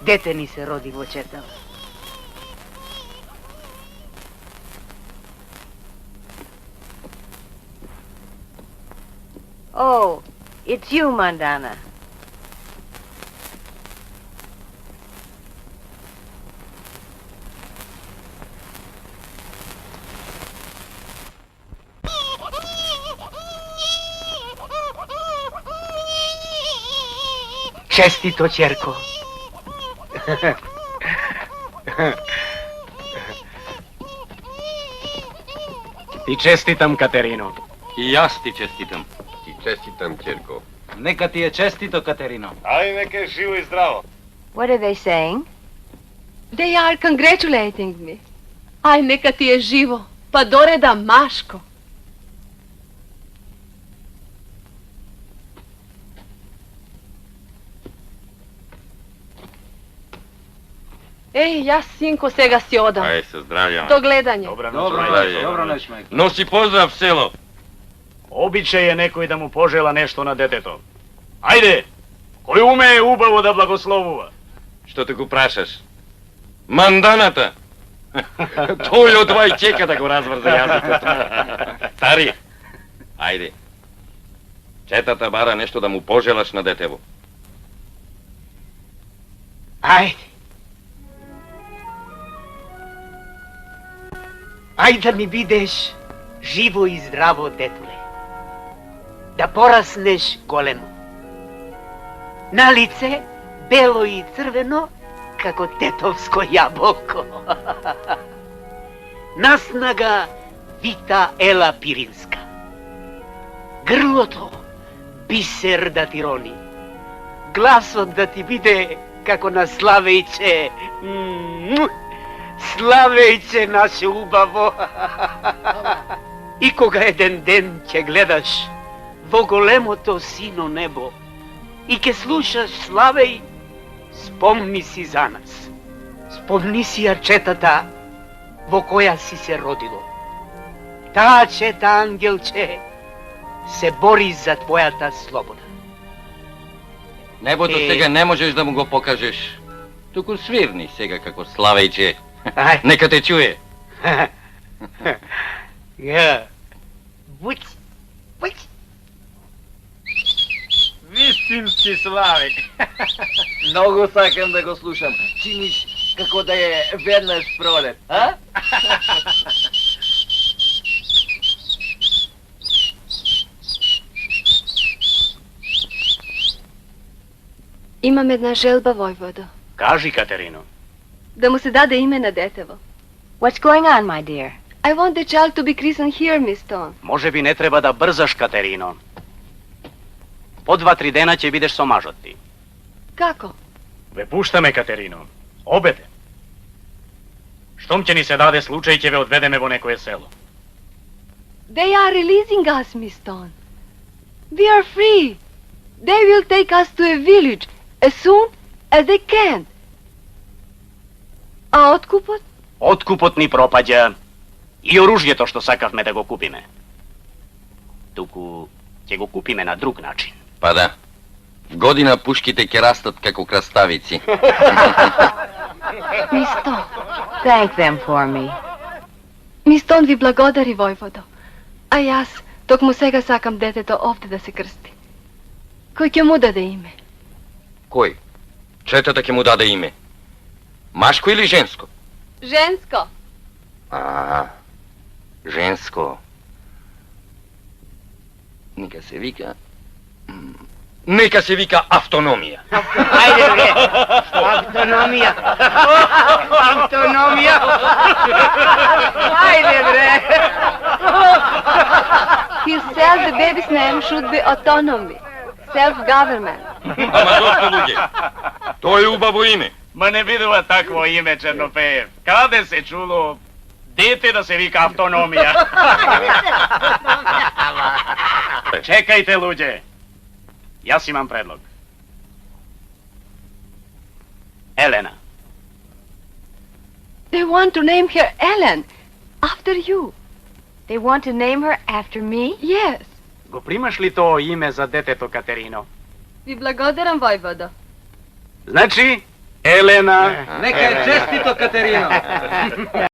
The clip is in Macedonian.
Дете ни се роди во Четево. Oh, it's you, Mandana. Čestito, ćerko. Ти честитам, Катерино. И јас ти честитам. Ти честитам, ćerko. Нека ти е честито, Катерино. Ај, нека е живо и здраво. What are they saying? They are congratulating me. Ај, нека ти е живо, па дореда Машко. Еј, јас, синко, сега си одам. Ај, се здравјам. До гледање. Добра Добро ноќ, мајко. Носи поздрав село. Обичај е некој да му пожела нешто на детето. Ајде, кој умее убаво да благословува? Што те го прашаш? Манданата. Тој од вај чека да го разврзе јазикот. Стари, ајде. Четата бара нешто да му пожелаш на детево. Ајде. Ајде да ми бидеш живо и здраво, детуле. Да пораснеш големо. На лице бело и црвено, како тетовско јаболко. Наснага вита ела пиринска. Грлото бисер да ти рони. Гласот да ти биде како на Славејче. Славејче, наше убаво. И кога еден ден ќе гледаш во големото сино небо и ќе слушаш Славеј, спомни си за нас. Спомни си ја четата во која си се родило. Таа чета, ангелче, се бори за твојата слобода. Небото сега не можеш да му го покажеш. Туку свирни сега како Славејче. Ај. Нека те чуе. Ја. Буќ. Буќ. Вистински Славек. Многу сакам да го слушам. Чиниш како да е веднаш пролет, а? Имам една желба, војводо. Кажи, Катерино. Да му се даде име на детево. What's going on, my dear? I want the child to be christened here, Miss Stone. Може би не треба да брзаш, Катерино. По 2-3 дена ќе бидеш со мажот ти. Како? Ве пуштаме, Катерино. Обете. Штом ќе ни се даде случај, ќе ве одведеме во некое село. They are releasing us, Miss Stone. We are free. They will take us to a village as soon as they can. А откупот? Откупот ни пропаѓа и оружјето што сакавме да го купиме. Туку ќе го купиме на друг начин. Па да. Година пушките ќе растат како краставици. Miss Stone. Thank them for me. Miss Stone ви благодари, војводо. А јас токму сега сакам детето овде да се крсти. Кој ќе му даде име? Кој? Четата ќе му даде име. Машко или женско? Женско. Женско. Нека се вика... Нека се вика автономија. Ајде, бре. Автономија. Автономија. Ајде, бре. He said the baby's name should be autonomy. Self-government. Ама доста луѓе. Тоа е убаво име. Ма не видува такво име, Чернопеев. Каде се чуло дете да се вика автономија? Чекајте, луѓе. Јас имам предлог. Елена. They want to name her Ellen, after you. They want to name her after me? Yes. Го примаш ли тоа име за детето, Катерино? Ви благодарам, војводо. Значи, Елена. Нека е честито, Катерино.